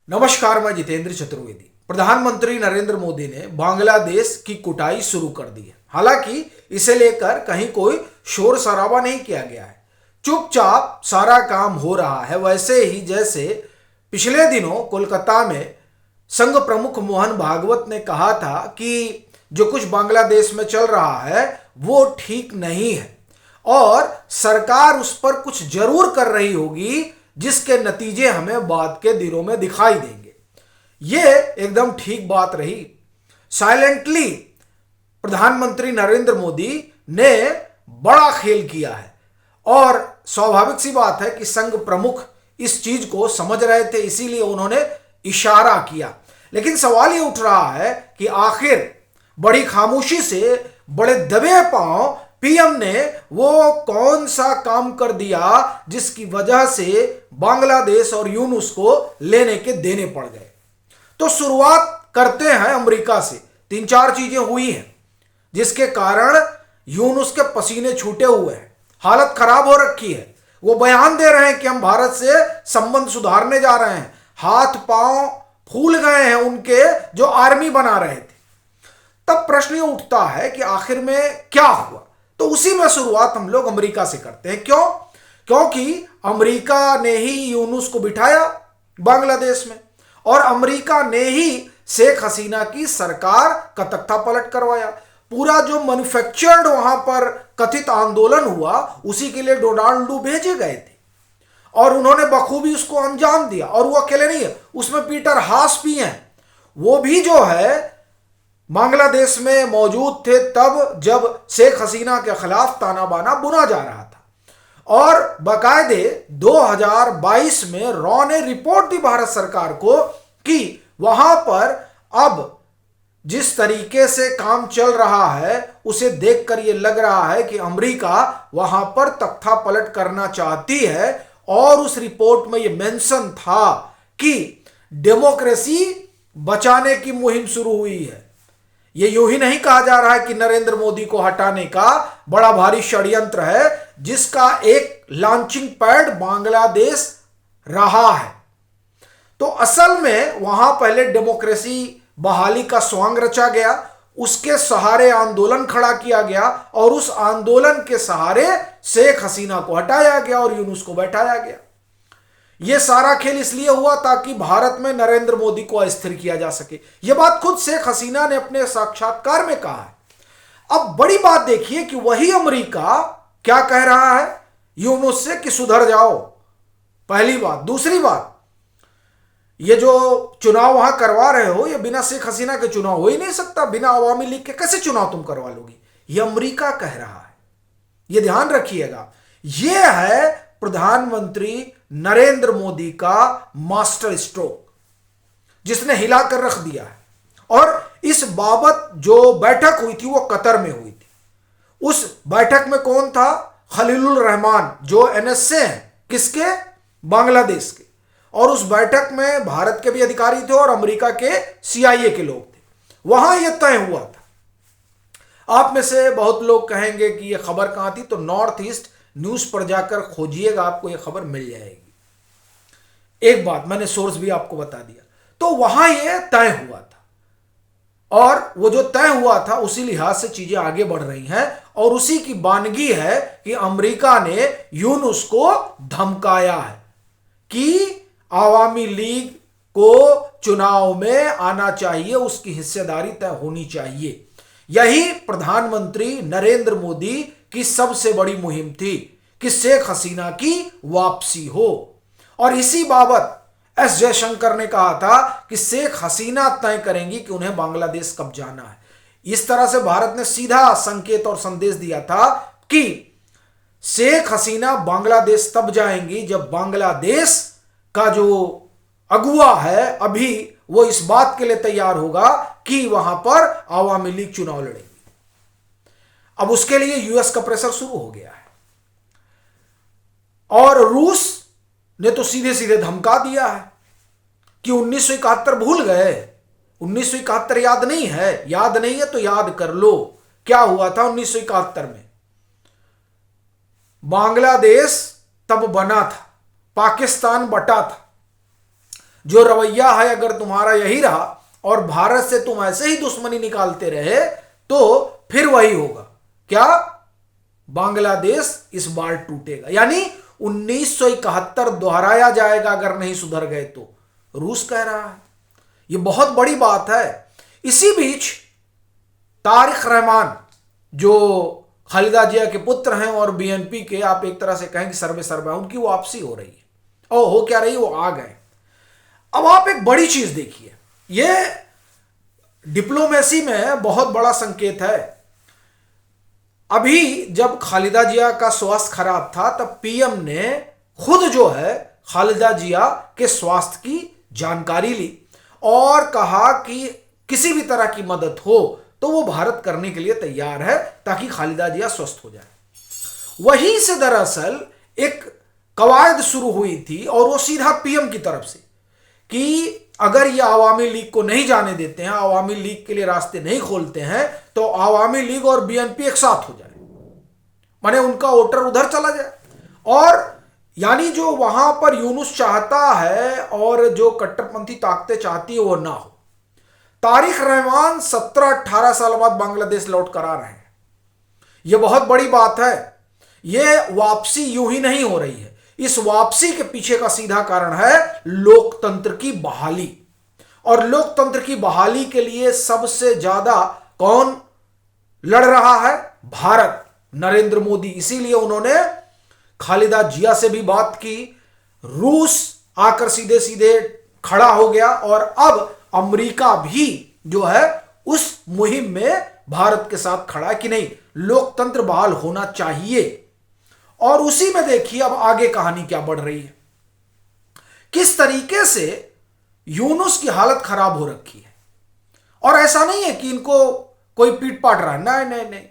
नमस्कार, मैं जितेंद्र चतुर्वेदी। प्रधानमंत्री नरेंद्र मोदी ने बांग्लादेश की कुटाई शुरू कर दी है। हालांकि इसे लेकर कहीं कोई शोर शराबा नहीं किया गया है, चुपचाप सारा काम हो रहा है। वैसे ही जैसे पिछले दिनों कोलकाता में संघ प्रमुख मोहन भागवत ने कहा था कि जो कुछ बांग्लादेश में चल रहा है वो ठीक नहीं है और सरकार उस पर कुछ जरूर कर रही होगी, जिसके नतीजे हमें बाद के दिनों में दिखाई देंगे। ये एकदम ठीक बात रही। साइलेंटली प्रधानमंत्री नरेंद्र मोदी ने बड़ा खेल किया है और स्वाभाविक सी बात है कि संघ प्रमुख इस चीज को समझ रहे थे, इसीलिए उन्होंने इशारा किया। लेकिन सवाल ये उठ रहा है कि आखिर बड़ी खामोशी से, बड़े दबे पांव पीएम ने वो कौन सा काम कर दिया जिसकी वजह से बांग्लादेश और यूनुस को लेने के देने पड़ गए। तो शुरुआत करते हैं अमेरिका से। 3-4 चीजें हुई हैं जिसके कारण यूनुस के पसीने छूटे हुए हैं, हालत खराब हो रखी है। वो बयान दे रहे हैं कि हम भारत से संबंध सुधारने जा रहे हैं। हाथ पांव फूल गए हैं उनके जो आर्मी बना रहे थे। तब प्रश्न ये उठता है कि आखिर में क्या हुआ। तो उसी में शुरुआत हम लोग अमेरिका से करते हैं। क्यों? क्योंकि अमेरिका ने ही यूनुस को बिठाया बांग्लादेश में और अमेरिका ने ही शेख हसीना की सरकार का तख्ता पलट करवाया। पूरा जो मैन्युफैक्चर्ड वहां पर कथित आंदोलन हुआ, उसी के लिए डोनाल्ड लू भेजे गए थे और उन्होंने बखूबी उसको अंजाम दिया। और वो अकेले नहीं है, उसमें पीटर हास भी हैं। वो भी जो है बांग्लादेश में मौजूद थे तब जब शेख हसीना के खिलाफ ताना बाना बुना जा रहा था। और बाकायदे 2022 में रॉ ने रिपोर्ट दी भारत सरकार को कि वहां पर अब जिस तरीके से काम चल रहा है उसे देखकर यह लग रहा है कि अमेरिका वहां पर तख्ता पलट करना चाहती है। और उस रिपोर्ट में यह मेंशन था कि डेमोक्रेसी बचाने की मुहिम शुरू हुई है। ये यूं ही नहीं कहा जा रहा है कि नरेंद्र मोदी को हटाने का बड़ा भारी षड्यंत्र है, जिसका एक लॉन्चिंग पैड बांग्लादेश रहा है। तो असल में वहां पहले डेमोक्रेसी बहाली का स्वांग रचा गया, उसके सहारे आंदोलन खड़ा किया गया और उस आंदोलन के सहारे शेख हसीना को हटाया गया और यूनुस को बैठाया गया। यह सारा खेल इसलिए हुआ ताकि भारत में नरेंद्र मोदी को अस्थिर किया जा सके। यह बात खुद शेख हसीना ने अपने साक्षात्कार में कहा है। अब बड़ी बात देखिए कि वही अमेरिका क्या कह रहा है यूनुस से कि सुधर जाओ, पहली बात। दूसरी बात, ये जो चुनाव वहां करवा रहे हो, ये बिना शेख हसीना के चुनाव हो ही नहीं सकता। बिना अवामी लीग के कैसे चुनाव तुम करवा लोगी? ये अमेरिका कह रहा है, ये ध्यान रखिएगा। यह है प्रधानमंत्री नरेंद्र मोदी का मास्टर स्ट्रोक, जिसने हिलाकर रख दिया है। और इस बाबत जो बैठक हुई थी वो कतर में हुई थी। उस बैठक में कौन था? खलीलुर रहमान, जो एनएसए हैं, किसके? बांग्लादेश के। और उस बैठक में भारत के भी अधिकारी थे और अमेरिका के सीआईए के लोग थे। वहां यह तय हुआ था। आप में से बहुत लोग कहेंगे कि यह खबर कहां थी, तो नॉर्थ ईस्ट न्यूज पर जाकर खोजिएगा, आपको यह खबर मिल जाएगी। एक बात मैंने सोर्स भी आपको बता दिया। तो वहां यह तय हुआ था और वो जो तय हुआ था उसी लिहाज से चीजें आगे बढ़ रही हैं और उसी की बानगी है कि अमेरिका ने यूनुस को धमकाया है कि आवामी लीग को चुनाव में आना चाहिए, उसकी हिस्सेदारी तय होनी चाहिए। यही प्रधानमंत्री नरेंद्र मोदी की सबसे बड़ी मुहिम थी कि शेख हसीना की वापसी हो। और इसी बाबत एस जयशंकर ने कहा था कि शेख हसीना तय करेंगी कि उन्हें बांग्लादेश कब जाना है। इस तरह से भारत ने सीधा संकेत और संदेश दिया था कि शेख हसीना बांग्लादेश तब जाएंगी जब बांग्लादेश का जो अगुवा है अभी वो इस बात के लिए तैयार होगा कि वहां पर आवामी लीग चुनाव लड़ेगी। अब उसके लिए यूएस का प्रेशर शुरू हो गया है और रूस ने तो सीधे सीधे धमका दिया है कि 1971 भूल गए। 1971 याद नहीं है? याद नहीं है तो याद कर लो क्या हुआ था 1971 में। बांग्लादेश तब बना था, पाकिस्तान बटा था। जो रवैया है अगर तुम्हारा यही रहा और भारत से तुम ऐसे ही दुश्मनी निकालते रहे तो फिर वही होगा। क्या? बांग्लादेश इस बार टूटेगा, यानी 1971 दोहराया जाएगा अगर नहीं सुधर गए तो, रूस कह रहा है। यह बहुत बड़ी बात है। इसी बीच तारिक रहमान जो खालिदा जिया के पुत्र हैं और बीएनपी के आप एक तरह से कहें कि सर्वे सर्वा, उनकी वापसी हो रही है। और हो क्या रही है, वो आ गए। अब आप एक बड़ी चीज देखिए, यह डिप्लोमेसी में बहुत बड़ा संकेत है। अभी जब खालिदा जिया का स्वास्थ्य खराब था तब पीएम ने खुद जो है खालिदा जिया के स्वास्थ्य की जानकारी ली और कहा कि किसी भी तरह की मदद हो तो वो भारत करने के लिए तैयार है ताकि खालिदा जिया स्वस्थ हो जाए। वहीं से दरअसल एक कवायद शुरू हुई थी और वो सीधा पीएम की तरफ से कि अगर ये आवामी लीग को नहीं जाने देते हैं, आवामी लीग के लिए रास्ते नहीं खोलते हैं, तो आवामी लीग और बीएनपी एक साथ हो जाए, माने उनका वोटर उधर चला जाए। और यानी जो वहां पर यूनुस चाहता है और जो कट्टरपंथी ताकतें चाहती है वो ना हो। तारिक रहमान 17-18 साल बाद बांग्लादेश लौट कर आ रहे हैं। यह बहुत बड़ी बात है। यह वापसी यूं ही नहीं हो रही है। इस वापसी के पीछे का सीधा कारण है लोकतंत्र की बहाली। और लोकतंत्र की बहाली के लिए सबसे ज्यादा कौन लड़ रहा है? भारत, नरेंद्र मोदी। इसीलिए उन्होंने खालिदा जिया से भी बात की, रूस आकर सीधे सीधे खड़ा हो गया और अब अमेरिका भी जो है उस मुहिम में भारत के साथ खड़ा है कि नहीं, लोकतंत्र बहाल होना चाहिए। और उसी में देखिए अब आगे कहानी क्या बढ़ रही है, किस तरीके से यूनुस की हालत खराब हो रखी है। और ऐसा नहीं है कि इनको कोई पीट पाट रहा है, नहीं नहीं नहीं,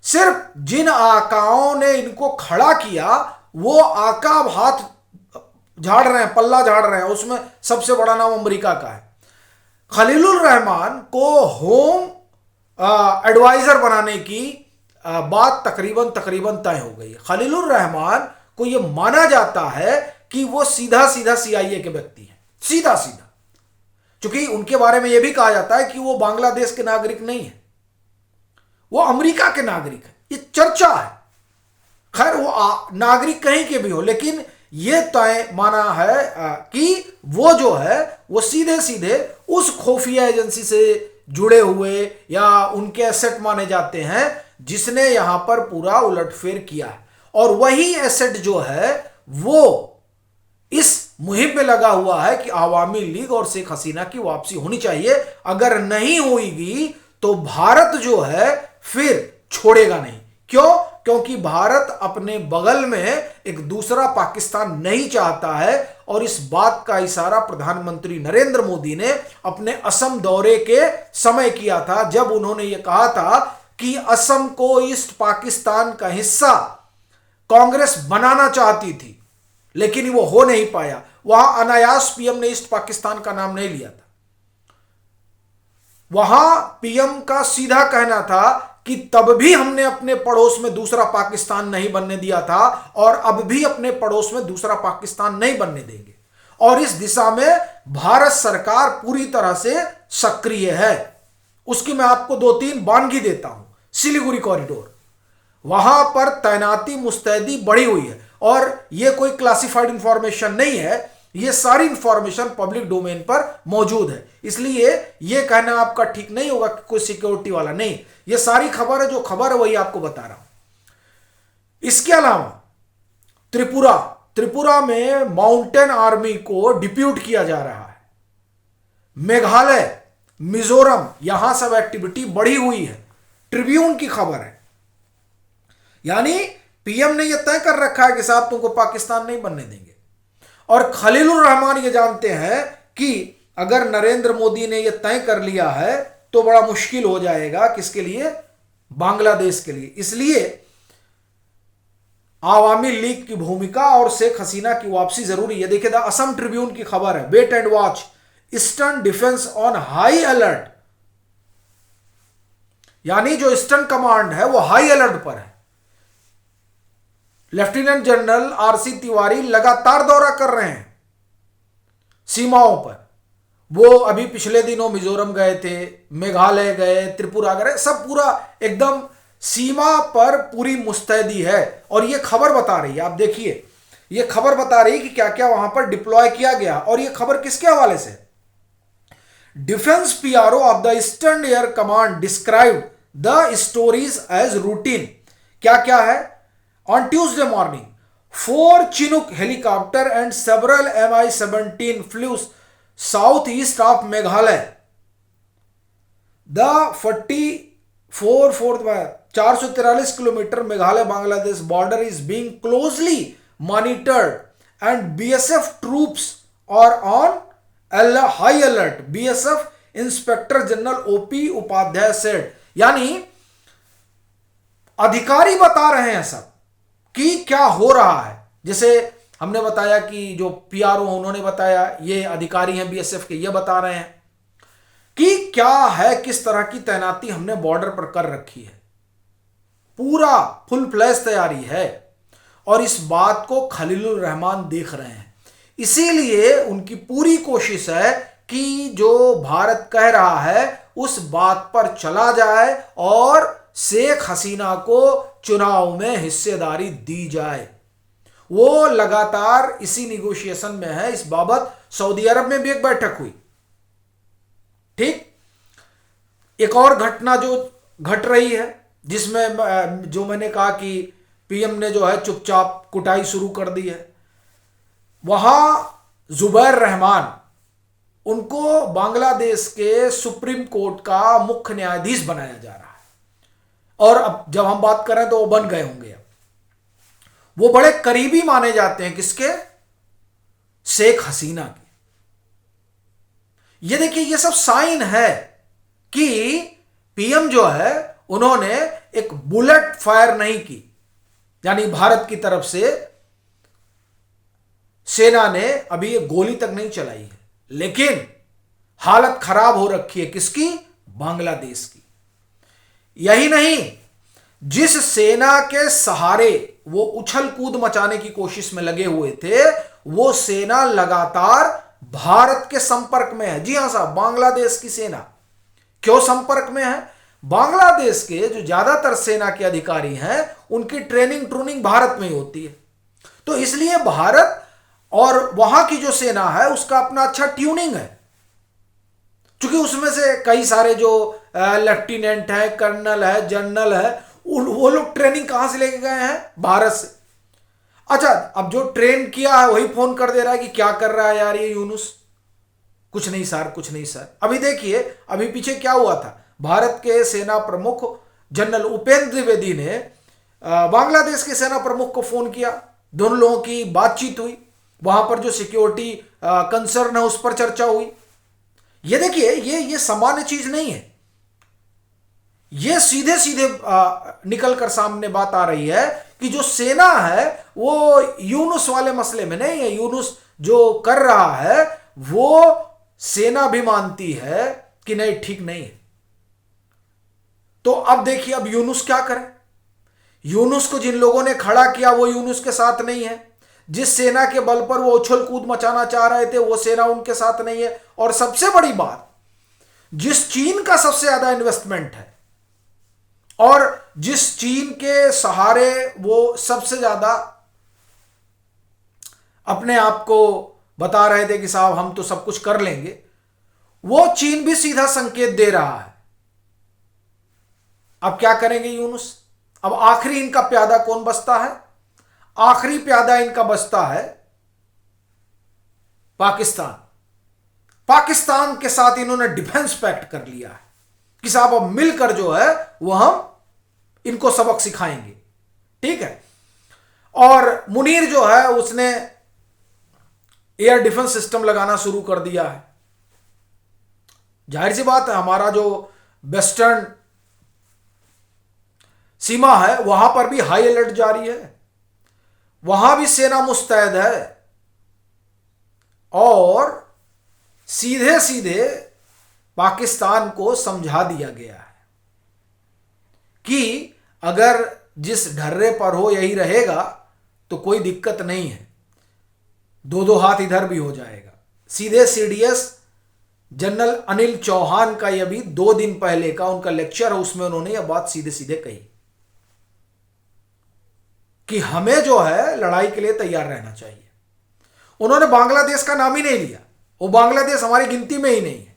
सिर्फ जिन आकाओं ने इनको खड़ा किया वो आका अब हाथ झाड़ रहे हैं, पल्ला झाड़ रहे हैं। उसमें सबसे बड़ा नाम अमेरिका का है। खलीलुर रहमान को होम एडवाइजर बनाने की बात तकरीबन तय हो गई है। खलीलुर रहमान को यह माना जाता है कि वो सीधा सीधा सीआईए के व्यक्ति हैं, सीधा सीधा, क्योंकि उनके बारे में यह भी कहा जाता है कि वो बांग्लादेश के नागरिक नहीं है, वो अमेरिका के नागरिक है। ये चर्चा है। खैर वो नागरिक कहीं के भी हो, लेकिन यह तय माना है कि वो जो है वो सीधे सीधे उस खुफिया एजेंसी से जुड़े हुए या उनके एसेट माने जाते हैं जिसने यहां पर पूरा उलटफेर किया है। और वही एसेट जो है वो इस मुहिम में लगा हुआ है कि आवामी लीग और शेख हसीना की वापसी होनी चाहिए। अगर नहीं होगी तो भारत जो है फिर छोड़ेगा नहीं। क्यों? क्योंकि भारत अपने बगल में एक दूसरा पाकिस्तान नहीं चाहता है। और इस बात का इशारा प्रधानमंत्री नरेंद्र मोदी ने अपने असम दौरे के समय किया था, जब उन्होंने यह कहा था कि असम को ईस्ट पाकिस्तान का हिस्सा कांग्रेस बनाना चाहती थी लेकिन वो हो नहीं पाया। वहां अनायास पीएम ने ईस्ट पाकिस्तान का नाम नहीं लिया था। वहां पीएम का सीधा कहना था कि तब भी हमने अपने पड़ोस में दूसरा पाकिस्तान नहीं बनने दिया था और अब भी अपने पड़ोस में दूसरा पाकिस्तान नहीं बनने देंगे। और इस दिशा में भारत सरकार पूरी तरह से सक्रिय है। उसकी मैं आपको 2-3 वानगी देता हूं। सिलीगुड़ी कॉरिडोर, वहां पर तैनाती मुस्तैदी बढ़ी हुई है और यह कोई क्लासिफाइड इंफॉर्मेशन नहीं है, यह सारी इंफॉर्मेशन पब्लिक डोमेन पर मौजूद है। इसलिए यह कहना आपका ठीक नहीं होगा कि कोई सिक्योरिटी वाला नहीं, यह सारी खबर है, जो खबर है वही आपको बता रहा हूं। इसके अलावा त्रिपुरा में माउंटेन आर्मी को डिप्यूट किया जा रहा है। मेघालय, मिजोरम, यहां सब एक्टिविटी बढ़ी हुई है। ट्रिब्यून की खबर है। यानी पीएम ने यह तय कर रखा है कि साहब तुमको पाकिस्तान नहीं बनने देंगे। और खलीलुर रहमान ये जानते हैं कि अगर नरेंद्र मोदी ने यह तय कर लिया है तो बड़ा मुश्किल हो जाएगा, किसके लिए? बांग्लादेश के लिए। इसलिए आवामी लीग की भूमिका और शेख हसीना की वापसी जरूरी है। देखिए द असम ट्रिब्यून की खबर है, wait and watch, eastern defence on high alert. यानी जो ईस्टर्न कमांड है वो हाई अलर्ट पर है। लेफ्टिनेंट जनरल आरसी तिवारी लगातार दौरा कर रहे हैं। सीमाओं पर। वो अभी पिछले दिनों मिजोरम गए थे, मेघालय गए, त्रिपुरा गए, सब पूरा एकदम सीमा पर पूरी मुस्तैदी है। और ये खबर बता रही है, आप देखिए, ये खबर बता रही है कि क्या क्या वहां पर डिप्लॉय किया गया। और ये खबर किसके हवाले से? Defence PRO of the eastern air command described the stories as routine. क्या क्या है? On Tuesday morning 4 Chinook helicopter and several Mi-17 flew southeast of Meghalaya. The 443 kilometre Meghalaya Bangladesh border is being closely monitored and BSF troops are on high alert, BSF inspector general OP Upadhyay said. यानी अधिकारी बता रहे हैं सब कि क्या हो रहा है। जैसे हमने बताया कि जो पीआरओ उन्होंने बताया, ये अधिकारी हैं बीएसएफ के, ये बता रहे हैं कि क्या है, किस तरह की तैनाती हमने बॉर्डर पर कर रखी है। पूरा फुल फ्लैश तैयारी है और इस बात को खलीलुर रहमान देख रहे हैं। इसीलिए उनकी पूरी कोशिश है कि जो भारत कह रहा है उस बात पर चला जाए और शेख हसीना को चुनाव में हिस्सेदारी दी जाए। वो लगातार इसी निगोशिएशन में है। इस बाबत सऊदी अरब में भी एक बैठक हुई। ठीक, एक और घटना जो घट रही है, जिसमें जो मैंने कहा कि पीएम ने जो है चुपचाप कुटाई शुरू कर दी है, वहां जुबैर रहमान, उनको बांग्लादेश के सुप्रीम कोर्ट का मुख्य न्यायाधीश बनाया जा रहा है। और अब जब हम बात करें तो वो बन गए होंगे। वो बड़े करीबी माने जाते हैं किसके? शेख हसीना के। ये देखिए, ये सब साइन है कि पीएम जो है उन्होंने एक बुलेट फायर नहीं की, यानी भारत की तरफ से सेना ने अभी एक गोली तक नहीं चलाई है, लेकिन हालत खराब हो रखी है किसकी? बांग्लादेश की। यही नहीं, जिस सेना के सहारे वो उछल कूद मचाने की कोशिश में लगे हुए थे, वो सेना लगातार भारत के संपर्क में है। जी हां साहब, बांग्लादेश की सेना क्यों संपर्क में है? बांग्लादेश के जो ज्यादातर सेना के अधिकारी हैं, उनकी ट्रेनिंग भारत में ही होती है। तो इसलिए भारत और वहां की जो सेना है उसका अपना अच्छा ट्यूनिंग है, क्योंकि उसमें से कई सारे जो लेफ्टिनेंट है, कर्नल है, जनरल है, वो लोग ट्रेनिंग कहां से लेके गए हैं? भारत से। अच्छा, अब जो ट्रेन किया है वही फोन कर दे रहा है कि क्या कर रहा है यार ये यूनुस? कुछ नहीं सर, कुछ नहीं सर। अभी देखिए, अभी पीछे क्या हुआ था, भारत के सेना प्रमुख जनरल उपेंद्र द्विवेदी ने बांग्लादेश के सेना प्रमुख को फोन किया, दोनों लोगों की बातचीत हुई, वहां पर जो सिक्योरिटी कंसर्न है उस पर चर्चा हुई। ये देखिए, ये सामान्य चीज नहीं है। ये सीधे सीधे निकल कर सामने बात आ रही है कि जो सेना है वो यूनुस वाले मसले में नहीं है। यूनुस जो कर रहा है वो सेना भी मानती है कि नहीं, ठीक नहीं है। तो अब देखिए, अब यूनुस क्या करे? यूनुस को जिन लोगों ने खड़ा किया वो यूनुस के साथ नहीं है। जिस सेना के बल पर वो उछल कूद मचाना चाह रहे थे वो सेना उनके साथ नहीं है। और सबसे बड़ी बात, जिस चीन का सबसे ज्यादा इन्वेस्टमेंट है और जिस चीन के सहारे वो सबसे ज्यादा अपने आप को बता रहे थे कि साहब हम तो सब कुछ कर लेंगे, वो चीन भी सीधा संकेत दे रहा है। अब क्या करेंगे यूनुस? अब आखिरी इनका प्यादा कौन बचता है? आखिरी प्यादा इनका बचता है पाकिस्तान। पाकिस्तान के साथ इन्होंने डिफेंस पैक्ट कर लिया है कि साहब अब मिलकर जो है वो हम इनको सबक सिखाएंगे। ठीक है। और मुनीर जो है उसने एयर डिफेंस सिस्टम लगाना शुरू कर दिया है। जाहिर सी बात है, हमारा जो वेस्टर्न सीमा है वहां पर भी हाई अलर्ट जारी है, वहां भी सेना मुस्तैद है और सीधे सीधे पाकिस्तान को समझा दिया गया है कि अगर जिस ढर्रे पर हो यही रहेगा तो कोई दिक्कत नहीं है, दो दो हाथ इधर भी हो जाएगा। सीधे सीडीएस जनरल अनिल चौहान का यह भी 2 दिन पहले का उनका लेक्चर है, उसमें उन्होंने यह बात सीधे सीधे कही कि हमें जो है लड़ाई के लिए तैयार रहना चाहिए। उन्होंने बांग्लादेश का नाम ही नहीं लिया, वो बांग्लादेश हमारी गिनती में ही नहीं है।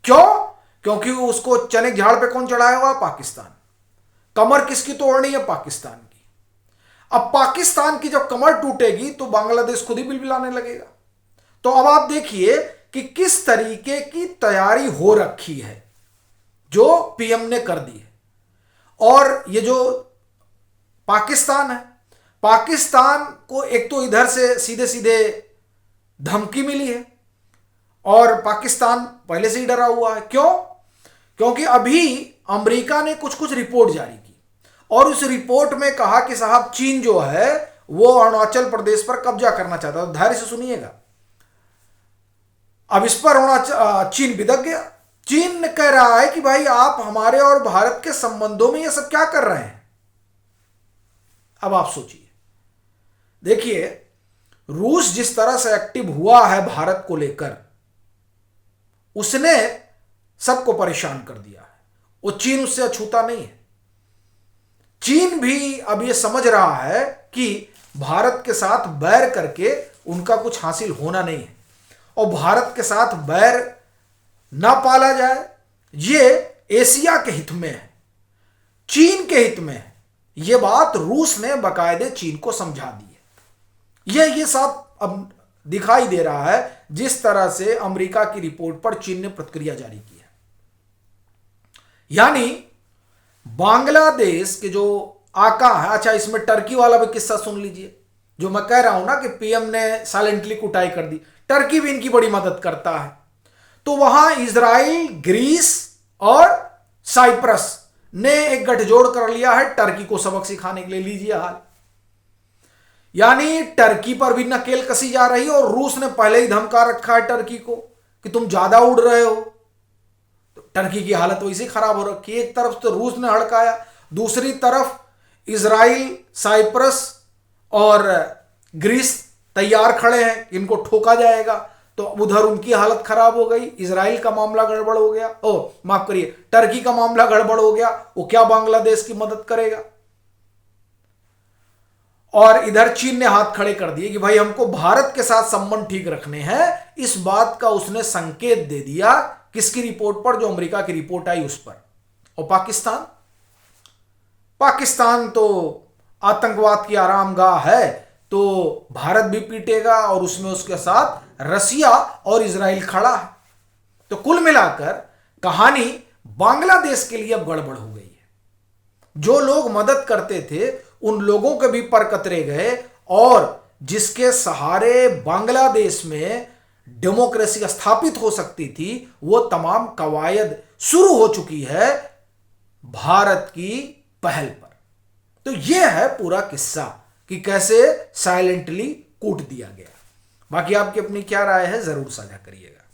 क्यों? क्योंकि उसको चने झाड़ पे कौन चढ़ाया हुआ? पाकिस्तान। कमर किसकी तोड़नी है? पाकिस्तान की। अब पाकिस्तान की जब कमर टूटेगी तो बांग्लादेश खुद ही बिलबिलाने लगेगा। तो अब आप देखिए कि किस तरीके की तैयारी हो रखी है जो पीएम ने कर दी है। और ये जो पाकिस्तान है, पाकिस्तान को एक तो इधर से सीधे सीधे धमकी मिली है और पाकिस्तान पहले से ही डरा हुआ है। क्यों? क्योंकि अभी अमेरिका ने कुछ कुछ रिपोर्ट जारी की और उस रिपोर्ट में कहा कि साहब चीन जो है वो अरुणाचल प्रदेश पर कब्जा करना चाहता है। तो धैर्य से सुनिएगा। अब इस पर चीन बिदक गया। चीन कह रहा है कि भाई आप हमारे और भारत के संबंधों में ये सब क्या कर रहे हैं। अब आप सोचिए, देखिए रूस जिस तरह से एक्टिव हुआ है भारत को लेकर, उसने सबको परेशान कर दिया है। वो चीन उससे अछूता नहीं है। चीन भी अब ये समझ रहा है कि भारत के साथ बैर करके उनका कुछ हासिल होना नहीं है और भारत के साथ बैर ना पाला जाए, ये एशिया के हित में है, चीन के हित में है। ये बात रूस ने बाकायदे चीन को समझा दी है। ये सब अब दिखाई दे रहा है जिस तरह से अमेरिका की रिपोर्ट पर चीन ने प्रतिक्रिया जारी की है। यानी बांग्लादेश के जो आका है, अच्छा इसमें टर्की वाला भी किस्सा सुन लीजिए। जो मैं कह रहा हूं ना कि पीएम ने साइलेंटली कुटाई कर दी, टर्की भी इनकी बड़ी मदद करता है। तो वहां इजराइल, ग्रीस और साइप्रस ने एक गठजोड़ कर लिया है टर्की को सबक सिखाने के लिए। लीजिए हाल, यानी टर्की पर भी नकेल कसी जा रही है और रूस ने पहले ही धमका रखा है टर्की को कि तुम ज्यादा उड़ रहे हो। तो टर्की की हालत वैसे ही खराब हो रखी है। एक तरफ तो रूस ने हड़काया, दूसरी तरफ इजराइल, साइप्रस और ग्रीस तैयार खड़े हैं, इनको ठोका जाएगा। तो उधर उनकी हालत खराब हो गई, इजराइल का मामला गड़बड़ हो गया, माफ करिए टर्की का मामला गड़बड़ हो गया। वो क्या बांग्लादेश की मदद करेगा? और इधर चीन ने हाथ खड़े कर दिए कि भाई हमको भारत के साथ संबंध ठीक रखने हैं। इस बात का उसने संकेत दे दिया किसकी रिपोर्ट पर? जो अमेरिका की रिपोर्ट आई उस पर। और पाकिस्तान तो आतंकवाद की आरामगाह है, तो भारत भी पीटेगा और उसमें उसके साथ रसिया और इजराइल खड़ा है। तो कुल मिलाकर कहानी बांग्लादेश के लिए अब गड़बड़ हो गई है। जो लोग मदद करते थे उन लोगों के भी पर कतरे गए और जिसके सहारे बांग्लादेश में डेमोक्रेसी स्थापित हो सकती थी वो तमाम कवायद शुरू हो चुकी है भारत की पहल पर। तो यह है पूरा किस्सा कि कैसे साइलेंटली कूट दिया गया। बाकी आपकी अपनी क्या राय है जरूर साझा करिएगा।